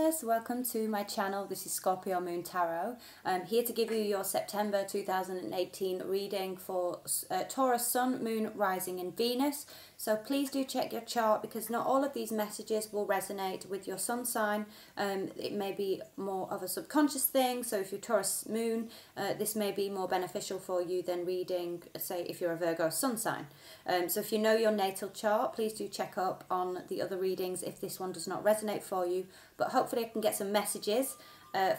Taurus, welcome to my channel. This is Scorpio Moon Tarot. I'm here to give you your September 2018 reading for Taurus Sun, Moon, Rising and Venus. So please do check your chart because not all of these messages will resonate with your sun sign. It may be more of a subconscious thing. So if you're Taurus Moon, this may be more beneficial for you than reading, say, if you're a Virgo sun sign. So if you know your natal chart, please do check up on the other readings if this one does not resonate for you. But hopefully I can get some messages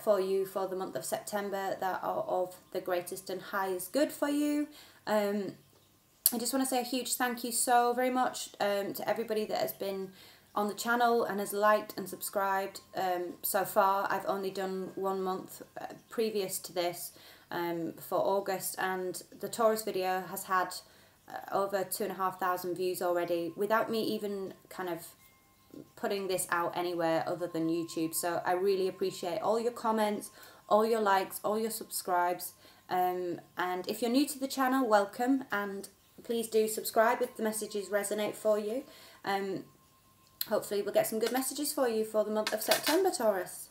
for you for the month of September that are of the greatest and highest good for you. I just want to say a huge thank you so very much to everybody that has been on the channel and has liked and subscribed so far. I've only done 1 month previous to this for August, and the Taurus video has had over 2,500 views already without me even kind of putting this out anywhere other than YouTube. So I really appreciate all your comments, all your likes, all your subscribes, and if you're new to the channel, welcome, and please do subscribe if the messages resonate for you. Hopefully we'll get some good messages for you for the month of September, Taurus.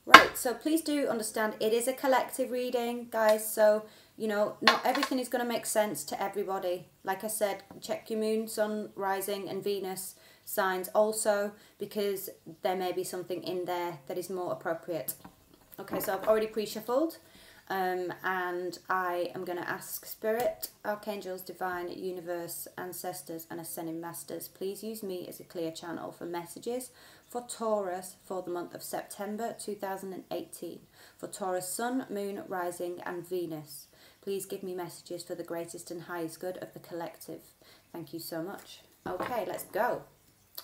Right, so please do understand it is a collective reading, guys, so you know, not everything is going to make sense to everybody. Like I said, check your moon, sun, rising and Venus signs also, because there may be something in there that is more appropriate. Okay, so I've already pre-shuffled, and I am going to ask Spirit, Archangels, Divine, Universe, Ancestors and Ascending Masters, please use me as a clear channel for messages for Taurus for the month of September 2018. For Taurus Sun, Moon, Rising and Venus. Please give me messages for the greatest and highest good of the collective. Thank you so much. Okay, let's go.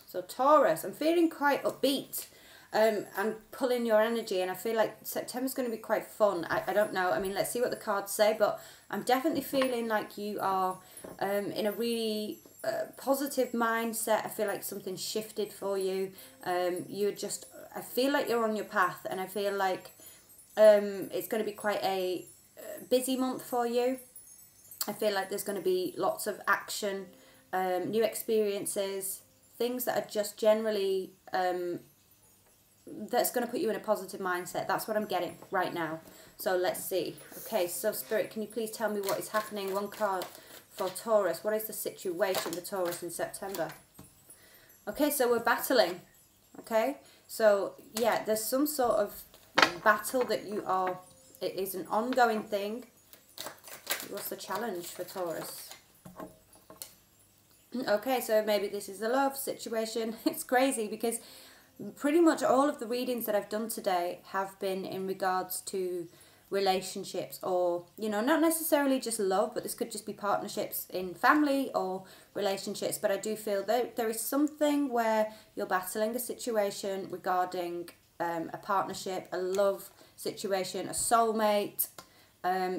So Taurus, I'm feeling quite upbeat. I'm pulling your energy, and I feel like September's going to be quite fun. I don't know. I mean, let's see what the cards say, but I'm definitely feeling like you are in a really positive mindset. I feel like something shifted for you. I feel like you're on your path, and I feel like it's going to be quite a busy month for you. I feel like there's going to be lots of action, new experiences, things that are just generally that's going to put you in a positive mindset. That's what I'm getting right now. So let's see. Okay, so Spirit, can you please tell me what is happening? One card for Taurus. What is the situation for Taurus in September? Okay, so we're battling. Okay, so yeah, there's some sort of battle that you are, it is an ongoing thing. What's the challenge for Taurus? Okay, so maybe this is a love situation. It's crazy because pretty much all of the readings that I've done today have been in regards to relationships, or, you know, not necessarily just love, but this could just be partnerships in family or relationships. But I do feel that there is something where you're battling a situation regarding a partnership, a love situation, a soulmate.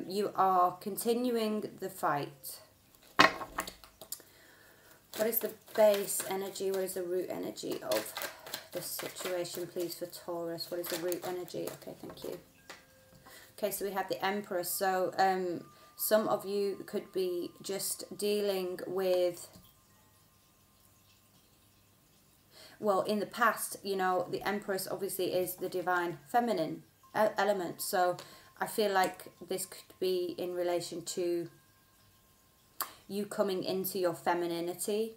You are continuing the fight. What is the base energy? What is the root energy of this situation, please, for Taurus? What is the root energy? Okay, thank you. Okay, so we have the Empress. So some of you could be just dealing with, well, in the past, you know, the Empress obviously is the divine feminine element. So I feel like this could be in relation to you coming into your femininity.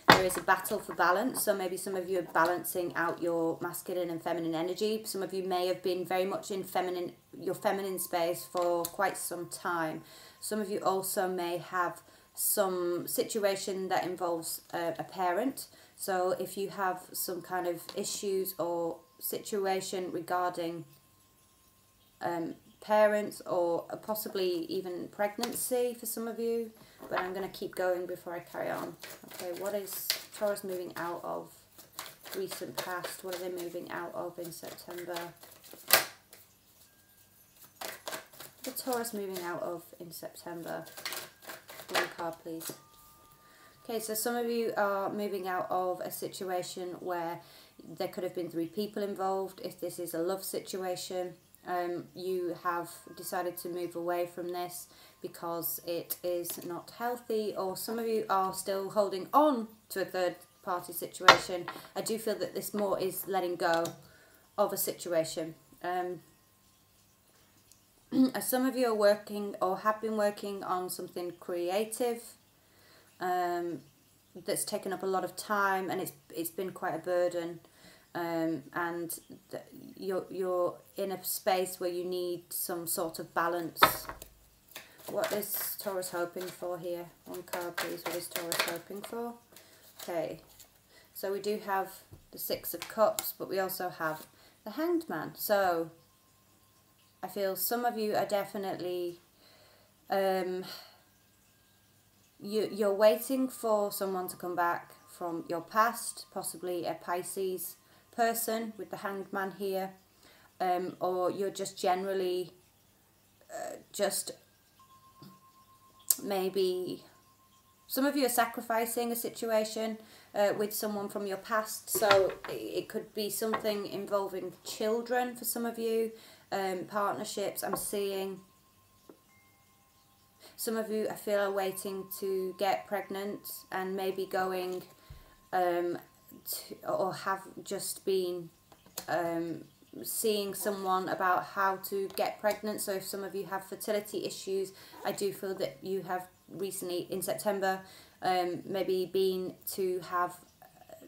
There is a battle for balance, so maybe some of you are balancing out your masculine and feminine energy. Some of you may have been very much in your feminine space for quite some time. Some of you also may have some situation that involves a parent. So if you have some kind of issues or situation regarding parents, or possibly even pregnancy for some of you, but I'm going to keep going before I carry on. Okay, what is Taurus moving out of recent past? What are they moving out of in September? The Taurus moving out of in September. One card, please. Okay, so some of you are moving out of a situation where there could have been 3 people involved. If this is a love situation, you have decided to move away from this because it is not healthy, or some of you are still holding on to a third party situation. I do feel that this more is letting go of a situation. Some of you are working or have been working on something creative that's taken up a lot of time, and it's been quite a burden, and you're in a space where you need some sort of balance. What is Taurus hoping for here? One card please. What is Taurus hoping for? Okay, so we do have the Six of Cups, but we also have the Hanged Man. So I feel some of you are definitely you're waiting for someone to come back from your past, possibly a Pisces person with the Hanged Man here, or you're just generally just maybe some of you are sacrificing a situation with someone from your past. So it could be something involving children for some of you, partnerships. I'm seeing some of you, I feel, are waiting to get pregnant and maybe going or have just been seeing someone about how to get pregnant. So if some of you have fertility issues, I do feel that you have recently in September maybe been to have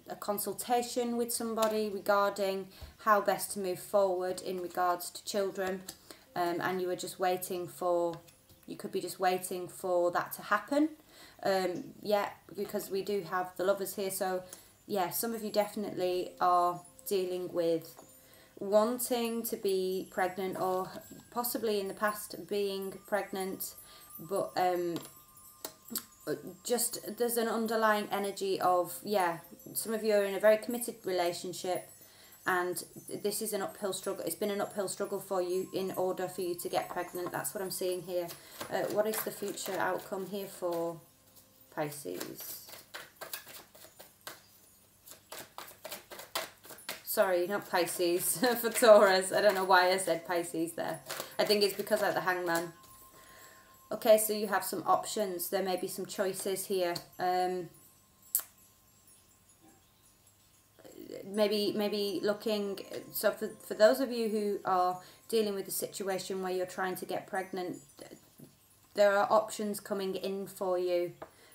a consultation with somebody regarding how best to move forward in regards to children, and you were just waiting for, you could be just waiting for that to happen. Yeah, because we do have the Lovers here. So yeah, some of you definitely are dealing with wanting to be pregnant, or possibly in the past being pregnant, but just there's an underlying energy of, yeah, some of you are in a very committed relationship, and this is an uphill struggle. It's been an uphill struggle for you in order for you to get pregnant. That's what I'm seeing here. What is the future outcome here for Pisces? Sorry, not Pisces, for Taurus. I don't know why I said Pisces there. I think it's because of the Hangman. Okay, so you have some options. There may be some choices here. Maybe looking, so for those of you who are dealing with a situation where you're trying to get pregnant, there are options coming in for you.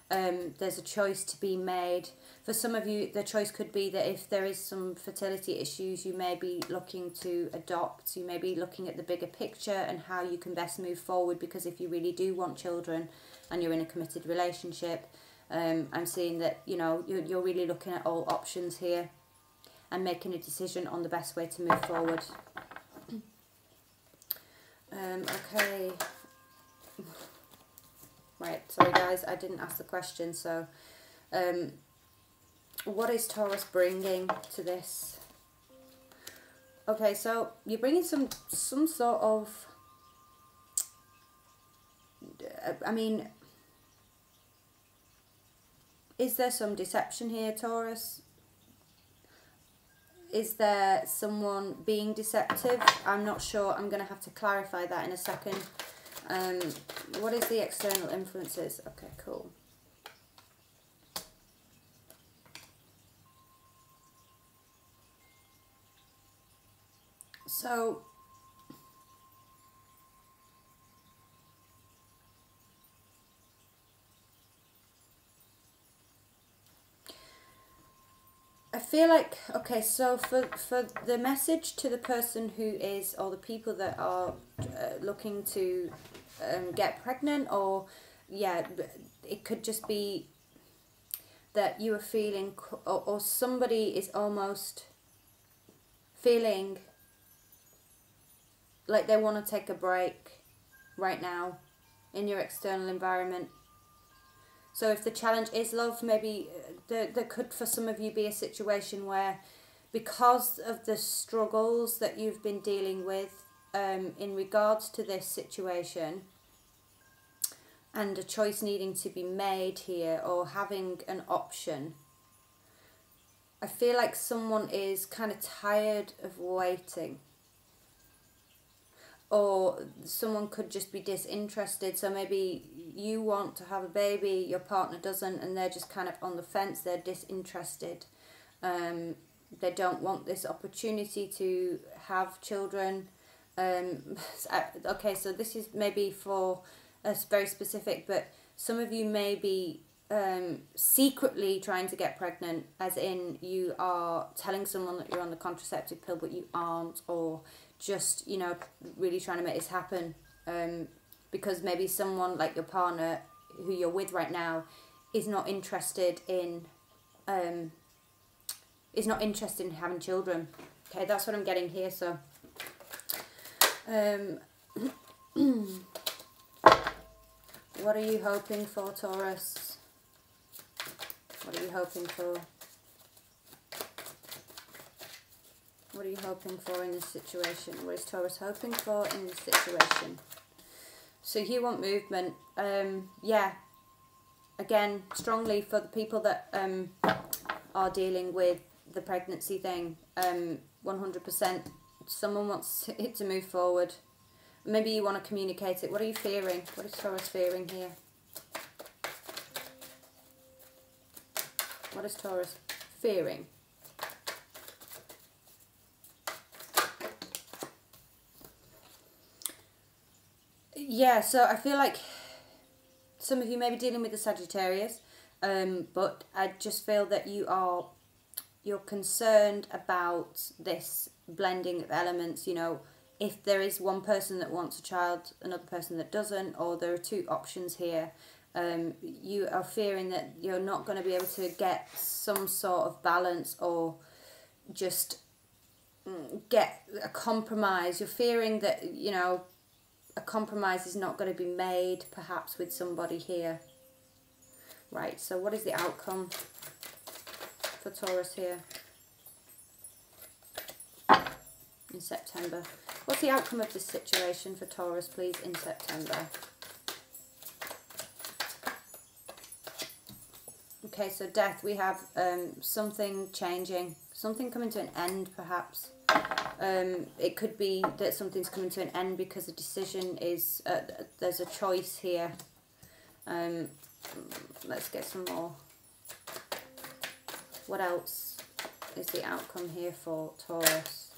There's a choice to be made. For some of you, the choice could be that if there is some fertility issues, you may be looking to adopt. You may be looking at the bigger picture and how you can best move forward, because if you really do want children and you're in a committed relationship, I'm seeing that, you know, you're really looking at all options here and making a decision on the best way to move forward. Okay. Right, sorry guys, I didn't ask the question. So, what is Taurus bringing to this? Okay, so you're bringing some sort of, I mean, is there some deception here, Taurus? Is there someone being deceptive? I'm not sure. I'm going to have to clarify that in a second. What is the external influences? Okay, cool. So I feel like, okay, so for the message to the person who is, or the people that are looking to get pregnant, or yeah, it could just be that you are feeling, or somebody is almost feeling like they want to take a break right now in your external environment. So if the challenge is love, maybe there could for some of you be a situation where, because of the struggles that you've been dealing with in regards to this situation, and a choice needing to be made here, or having an option, I feel like someone is kind of tired of waiting. Or someone could just be disinterested. So maybe you want to have a baby, your partner doesn't, and they're just kind of on the fence, they're disinterested. They don't want this opportunity to have children. Okay, so this is maybe for us very specific, but some of you may be secretly trying to get pregnant, as in you are telling someone that you're on the contraceptive pill but you aren't, or just, you know, really trying to make this happen, because maybe someone like your partner who you're with right now is not interested in having children. Okay, that's what I'm getting here. So what are you hoping for, Taurus? What are you hoping for? What are you hoping for in this situation? What is Taurus hoping for in this situation? So you want movement. Yeah. Again, strongly for the people that are dealing with the pregnancy thing. 100%. Someone wants it to move forward. Maybe you want to communicate it. What are you fearing? What is Taurus fearing here? What is Taurus fearing? Yeah, so I feel like some of you may be dealing with the Sagittarius, but I just feel that you're concerned about this blending of elements. You know, if there is one person that wants a child, another person that doesn't, or there are two options here, you are fearing that you're not going to be able to get some sort of balance, or just get a compromise. You're fearing that, you know, a compromise is not going to be made, perhaps, with somebody here. Right, so what is the outcome for Taurus here in September? What's the outcome of this situation for Taurus, please, in September? Okay, so death, we have something changing, something coming to an end, perhaps. It could be that something's coming to an end because a decision is, there's a choice here. Let's get some more. What else is the outcome here for Taurus?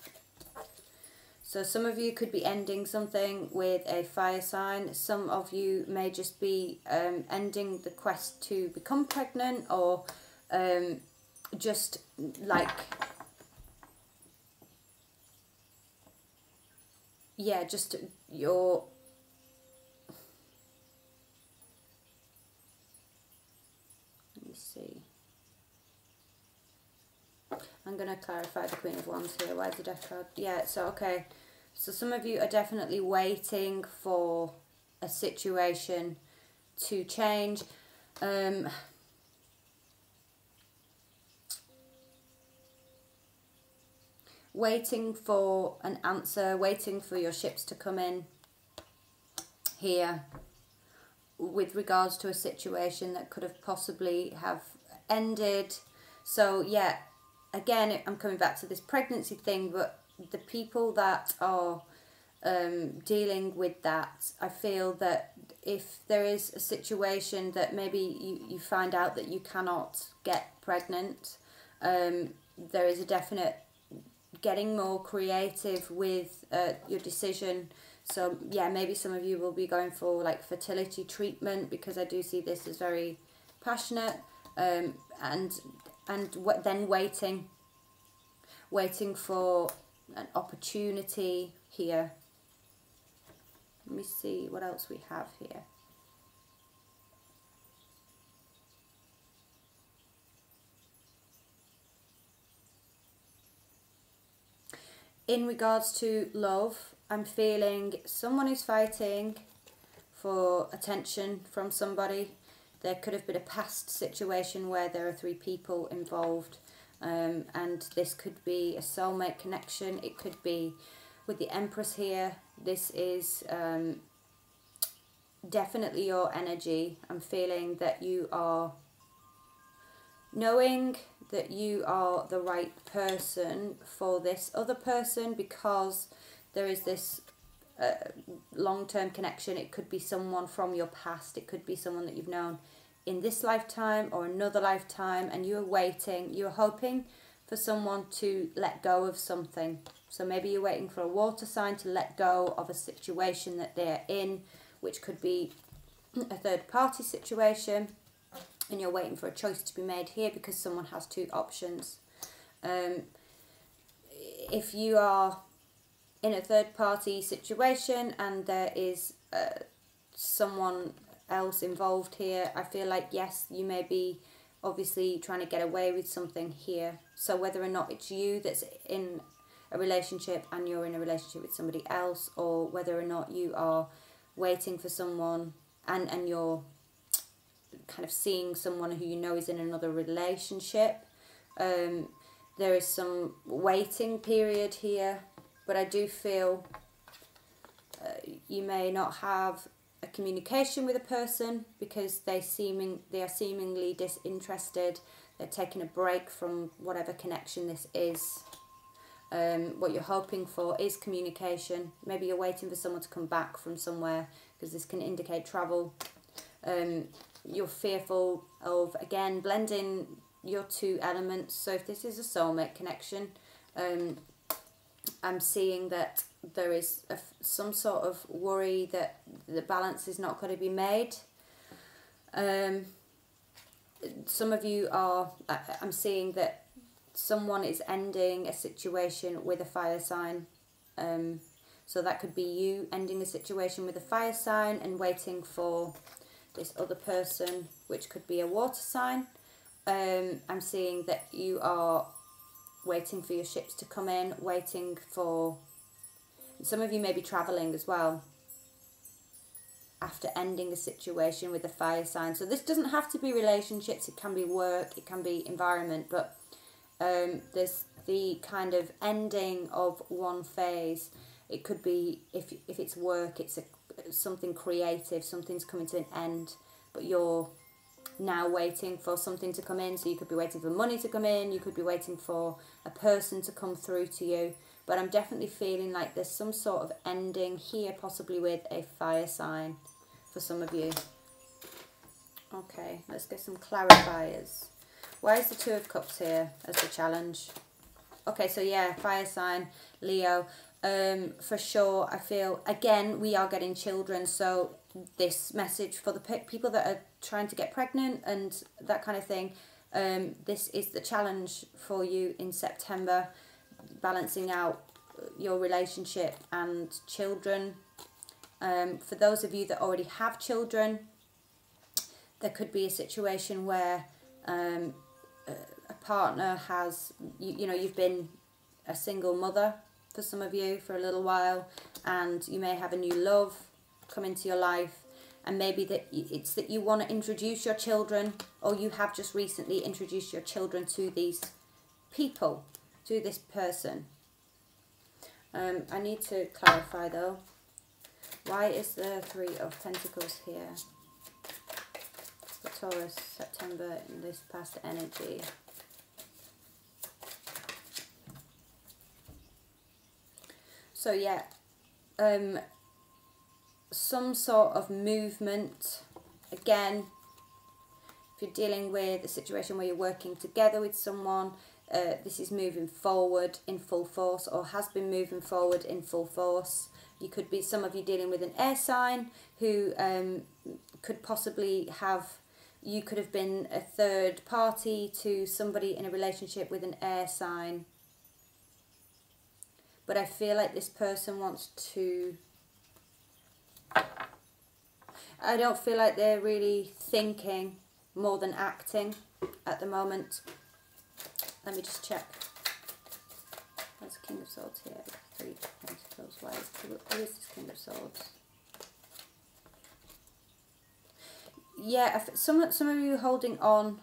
So some of you could be ending something with a fire sign. Some of you may just be ending the quest to become pregnant, or just like, yeah, just your, let me see. I'm going to clarify the Queen of Wands here. Why is the Death card? Yeah, so okay. So some of you are definitely waiting for a situation to change. Waiting for an answer, waiting for your ships to come in here with regards to a situation that could have possibly have ended. So yeah, again, I'm coming back to this pregnancy thing, but the people that are dealing with that, I feel that if there is a situation that maybe you find out that you cannot get pregnant, there is a definite getting more creative with your decision. So yeah, maybe some of you will be going for like fertility treatment, because I do see this as very passionate, and then waiting for an opportunity here. Let me see what else we have here. In regards to love, I'm feeling someone is fighting for attention from somebody. There could have been a past situation where there are 3 people involved, and this could be a soulmate connection. It could be with the Empress here. This is definitely your energy. I'm feeling that you are knowing that you are the right person for this other person, because there is this long-term connection. It could be someone from your past. It could be someone that you've known in this lifetime or another lifetime, and you're waiting, you're hoping for someone to let go of something. So maybe you're waiting for a water sign to let go of a situation that they're in, which could be a third party situation, and you're waiting for a choice to be made here because someone has two options. If you are in a third party situation and there is someone else involved here, I feel like, yes, you may be obviously trying to get away with something here. So whether or not it's you that's in a relationship and you're in a relationship with somebody else, or whether or not you are waiting for someone and you're kind of seeing someone who you know is in another relationship, there is some waiting period here. But I do feel you may not have a communication with a person because they are seemingly disinterested. They're taking a break from whatever connection this is. What you're hoping for is communication. Maybe you're waiting for someone to come back from somewhere, because this can indicate travel. You're fearful of, again, blending your two elements. So if this is a soulmate connection, I'm seeing that there is some sort of worry that the balance is not going to be made. Some of you are, I'm seeing that someone is ending a situation with a fire sign. So that could be you ending a situation with a fire sign and waiting for this other person, which could be a water sign. I'm seeing that you are waiting for your ships to come in, waiting for... Some of you may be travelling as well after ending a situation with a fire sign. So this doesn't have to be relationships, it can be work, it can be environment, but there's the kind of ending of one phase. It could be, if it's work, it's something creative, something's coming to an end, but you're now waiting for something to come in. So you could be waiting for money to come in, you could be waiting for a person to come through to you, but I'm definitely feeling like there's some sort of ending here, possibly with a fire sign for some of you. Okay, let's get some clarifiers. Why is the Two of Cups here as the challenge? Okay, so yeah, fire sign, Leo. For sure, I feel, again, we are getting children, so this message for the people that are trying to get pregnant and that kind of thing, this is the challenge for you in September, balancing out your relationship and children. For those of you that already have children, there could be a situation where a partner has, you know, you've been a single mother for some of you for a little while, and you may have a new love come into your life, and maybe that it's that you want to introduce your children, or you have just recently introduced your children to these people, to this person. I need to clarify though, why is the Three of Pentacles here for Taurus, September, in this past energy? So yeah, some sort of movement. Again, if you're dealing with a situation where you're working together with someone, this is moving forward in full force, or has been moving forward in full force. You could be, some of you dealing with an air sign who could possibly have, you could have been a third party to somebody in a relationship with an air sign. But I feel like this person wants to... I don't feel like they're really thinking more than acting at the moment. Let me just check. There's a King of Swords here. Three of Pentacles. Who is this King of Swords? Yeah, some of you holding on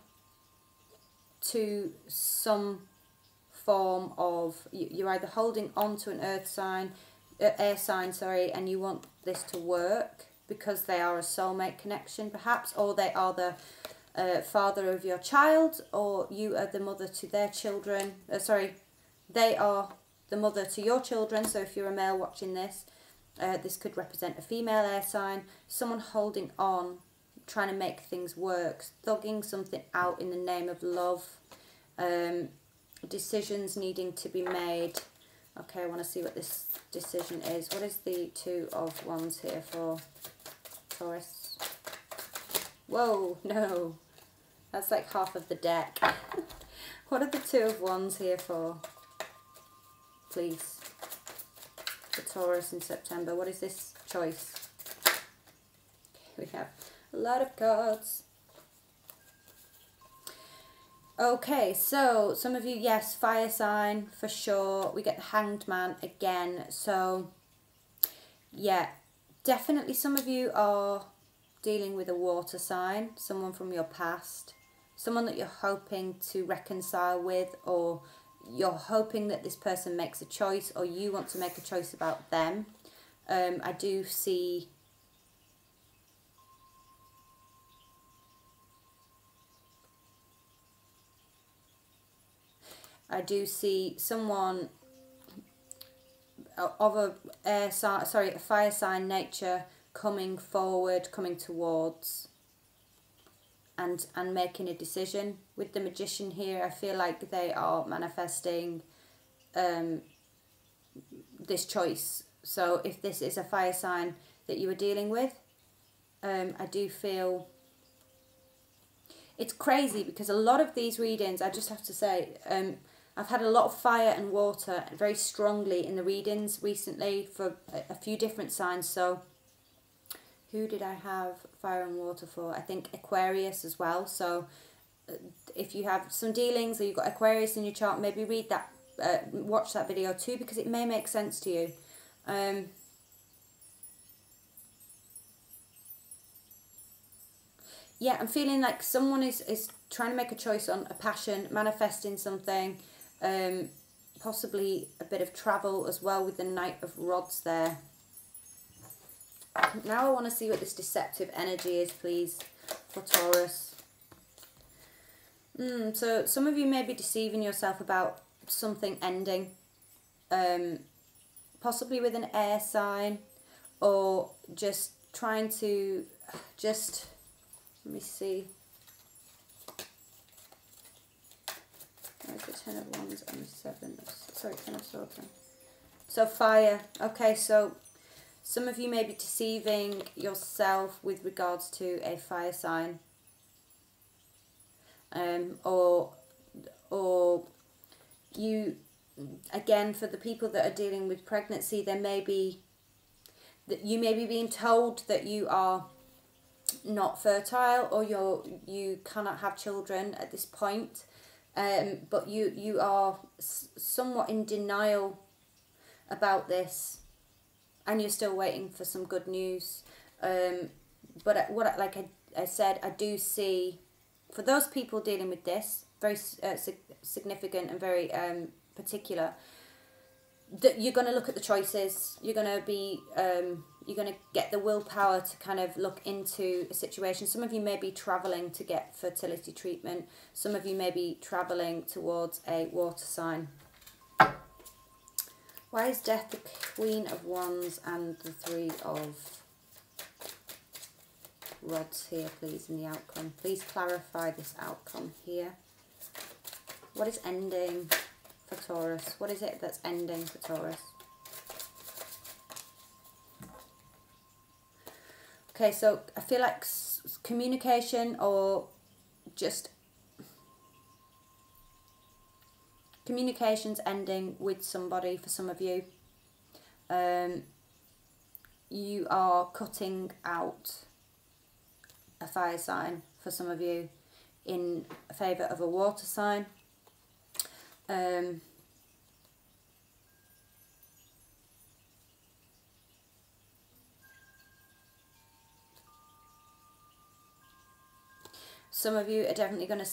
to some form of, you're either holding on to an earth sign, air sign, sorry, and you want this to work because they are a soulmate connection perhaps, or they are the father of your child, or you are the mother to their children. Sorry, they are the mother to your children. So if you're a male watching this, this could represent a female air sign. Someone holding on, trying to make things work, thugging something out in the name of love. decisions needing to be made. Okay, I want to see what this decision is. What is the Two of Wands here for Taurus? Whoa, no. That's like half of the deck. What are the Two of Wands here for? Please. For Taurus in September. What is this choice? We have a lot of cards. Okay, so some of you, yes, fire sign for sure. We get the Hanged Man again. So, yeah, definitely some of you are dealing with a water sign, someone from your past, someone that you're hoping to reconcile with, or you're hoping that this person makes a choice, or you want to make a choice about them. I do see someone of a fire sign nature coming forward, coming towards, and making a decision. With the Magician here, I feel like they are manifesting this choice. So if this is a fire sign that you are dealing with, I do feel it's crazy, because a lot of these readings, I just have to say, I've had a lot of fire and water very strongly in the readings recently for a few different signs. So who did I have fire and water for? I think Aquarius as well. So if you have some dealings or you've got Aquarius in your chart, maybe read that, watch that video too, because it may make sense to you. Yeah, I'm feeling like someone is trying to make a choice on a passion, manifesting something, possibly a bit of travel as well with the Knight of Rods there. Now I want to see what this deceptive energy is, please, for Taurus. So some of you may be deceiving yourself about something ending, possibly with an air sign, or just trying to let me see. There's the Ten of Wands and the Ten of Swords. So fire. Okay, so some of you may be deceiving yourself with regards to a fire sign. Or you, again, for the people that are dealing with pregnancy, there may be that you may be being told that you are not fertile, or you cannot have children at this point, but you are somewhat in denial about this, and you're still waiting for some good news. But like I said, I do see, for those people dealing with this, very significant and very particular, that you're going to look at the choices. You're going to be you're going to get the willpower to kind of look into a situation. Some of you may be traveling to get fertility treatment. Some of you may be traveling towards a water sign. Why is Death the Queen of Wands and the Three of Rods here, please, in the outcome? Please clarify this outcome here. What is ending for Taurus? What is it that's ending for Taurus? Okay, so I feel like communication, or just communication's ending with somebody for some of you. You are cutting out a fire sign for some of you in favour of a water sign. Some of you are definitely going to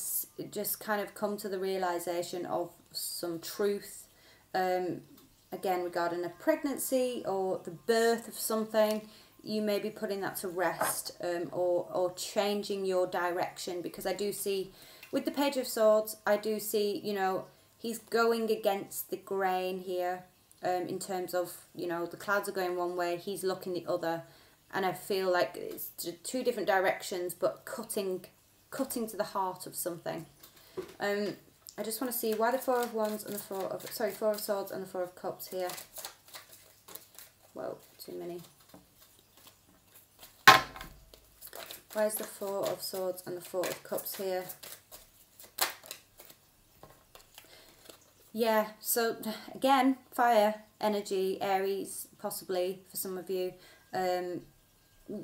just kind of come to the realisation of some truth, again, regarding a pregnancy or the birth of something. You may be putting that to rest, or changing your direction, because I do see, with the Page of Swords, I do see, you know, he's going against the grain here, in terms of, you know, the clouds are going one way, he's looking the other, and I feel like it's two different directions, but cutting to the heart of something. I I just want to see why the Four of Wands and the Four of Swords and the Four of Cups here. Whoa, too many. Why is the Four of Swords and the Four of Cups here? Yeah, so again, fire energy, Aries, possibly for some of you.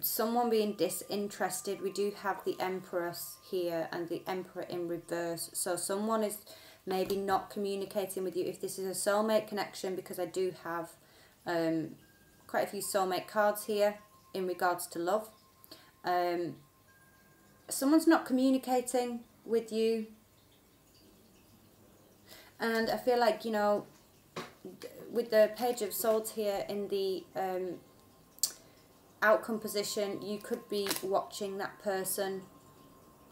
Someone being disinterested. We do have the Empress here and the Emperor in reverse. So someone is maybe not communicating with you. If this is a soulmate connection, because I do have quite a few soulmate cards here in regards to love. Someone's not communicating with you. And I feel like, you know, with the Page of Swords here in the outcome position, you could be watching that person.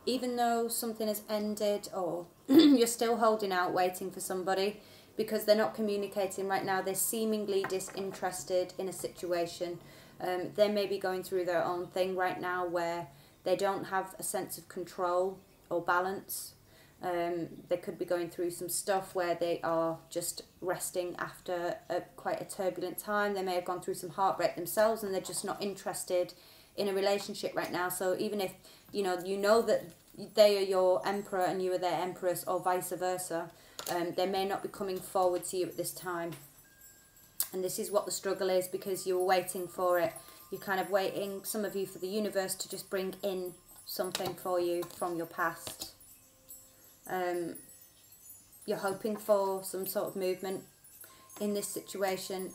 Even though something has ended, or you're still holding out, waiting for somebody, because they're not communicating right now. They're seemingly disinterested in a situation. They may be going through their own thing right now where they don't have a sense of control or balance. They could be going through some stuff where they are just resting after quite a turbulent time. They may have gone through some heartbreak themselves and they're just not interested in a relationship right now. So even if you know that they are your emperor and you are their empress, or vice versa, they may not be coming forward to you at this time. And this is what the struggle is, because you were waiting for it. You're kind of waiting, some of you, for the universe to just bring in something for you from your past. You're hoping for some sort of movement in this situation,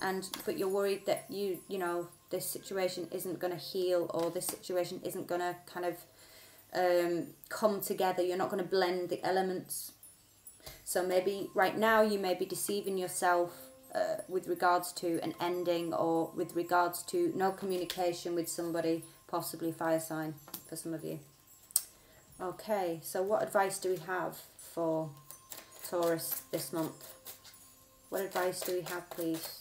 but you're worried that you know this situation isn't going to heal, or this situation isn't going to kind of come together. You're not going to blend the elements. So maybe right now you may be deceiving yourself with regards to an ending, or with regards to no communication with somebody, possibly fire sign for some of you. Okay, so what advice do we have for Taurus this month? What advice do we have, please?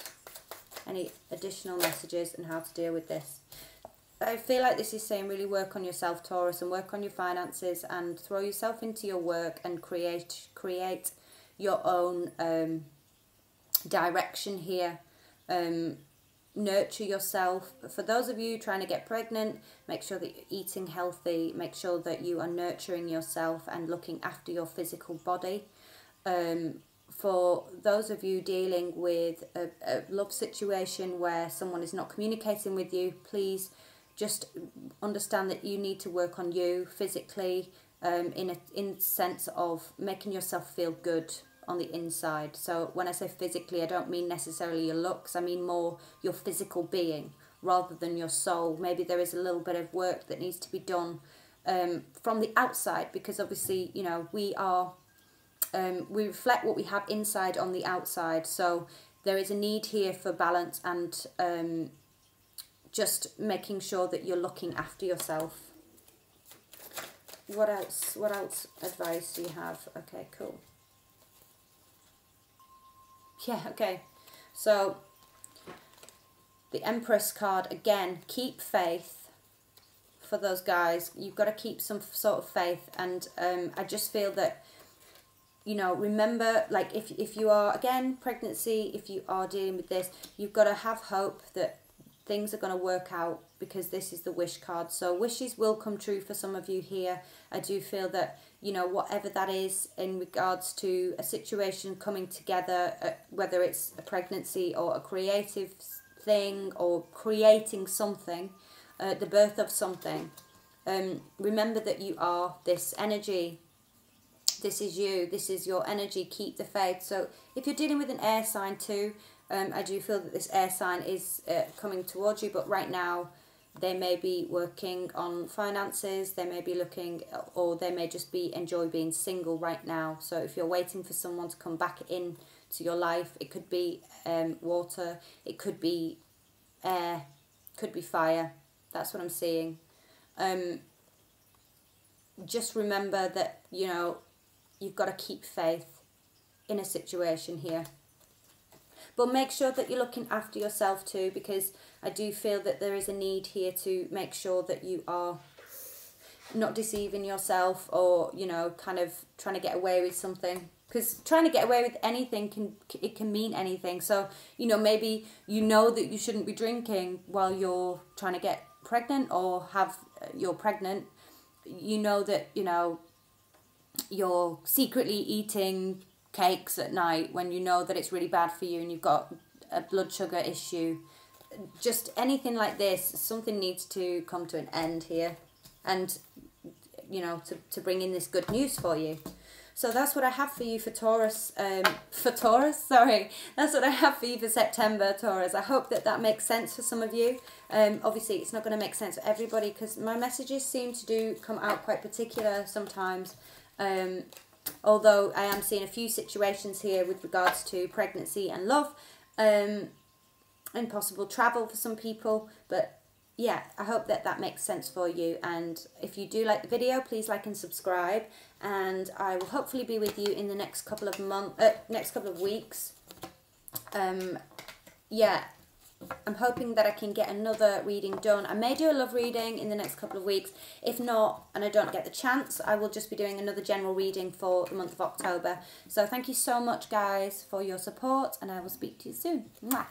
Any additional messages and how to deal with this? I feel like this is saying really work on yourself, Taurus, and work on your finances, and throw yourself into your work and create your own direction here. Nurture yourself. For those of you trying to get pregnant, make sure that you're eating healthy. Make sure that you are nurturing yourself and looking after your physical body. For those of you dealing with a love situation where someone is not communicating with you, please just understand that you need to work on you physically, in sense of making yourself feel good on the inside. So when I say physically, I don't mean necessarily your looks. I mean more your physical being rather than your soul. Maybe there is a little bit of work that needs to be done from the outside, because obviously, you know, we reflect what we have inside on the outside. So there is a need here for balance and just making sure that you're looking after yourself. What else advice do you have? Okay, cool. Yeah, okay. So the Empress card again, keep faith. For those guys, you've got to keep some sort of faith, and I just feel that, you know, remember, like, if you are, again, pregnancy, if you are dealing with this, you've got to have hope that things are going to work out, because this is the wish card. So wishes will come true for some of you here. I do feel that, you know, whatever that is in regards to a situation coming together, whether it's a pregnancy or a creative thing or creating something, the birth of something, remember that you are this energy. This is you. This is your energy. Keep the faith. So if you're dealing with an air sign too, I do feel that this air sign is coming towards you, but right now they may be working on finances, they may be looking, or they may just be enjoy being single right now. So if you're waiting for someone to come back in to your life, it could be water, it could be air, could be fire. That's what I'm seeing. Just remember that, you know, you've got to keep faith in a situation here. But make sure that you're looking after yourself too, because I do feel that there is a need here to make sure that you are not deceiving yourself, or, you know, kind of trying to get away with something. because trying to get away with anything can mean anything. So, you know, maybe you know that you shouldn't be drinking while you're trying to get pregnant or you're pregnant. You know that, you know, you're secretly eating cakes at night when you know that it's really bad for you and you've got a blood sugar issue. Just anything like this, something needs to come to an end here, and, you know, to bring in this good news for you. So that's what I have for you for Taurus, that's what I have for you for September, Taurus. I hope that makes sense for some of you. Obviously, it's not going to make sense for everybody because my messages seem to come out quite particular sometimes. Although I am seeing a few situations here with regards to pregnancy and love, and possible travel for some people. But yeah, I hope that makes sense for you. And if you do like the video, please like and subscribe. And I will hopefully be with you in the next couple of weeks. Yeah, I'm hoping that I can get another reading done. I may do a love reading in the next couple of weeks. If not, and I don't get the chance, I will just be doing another general reading for the month of October. So thank you so much, guys, for your support, and I will speak to you soon. Mwah.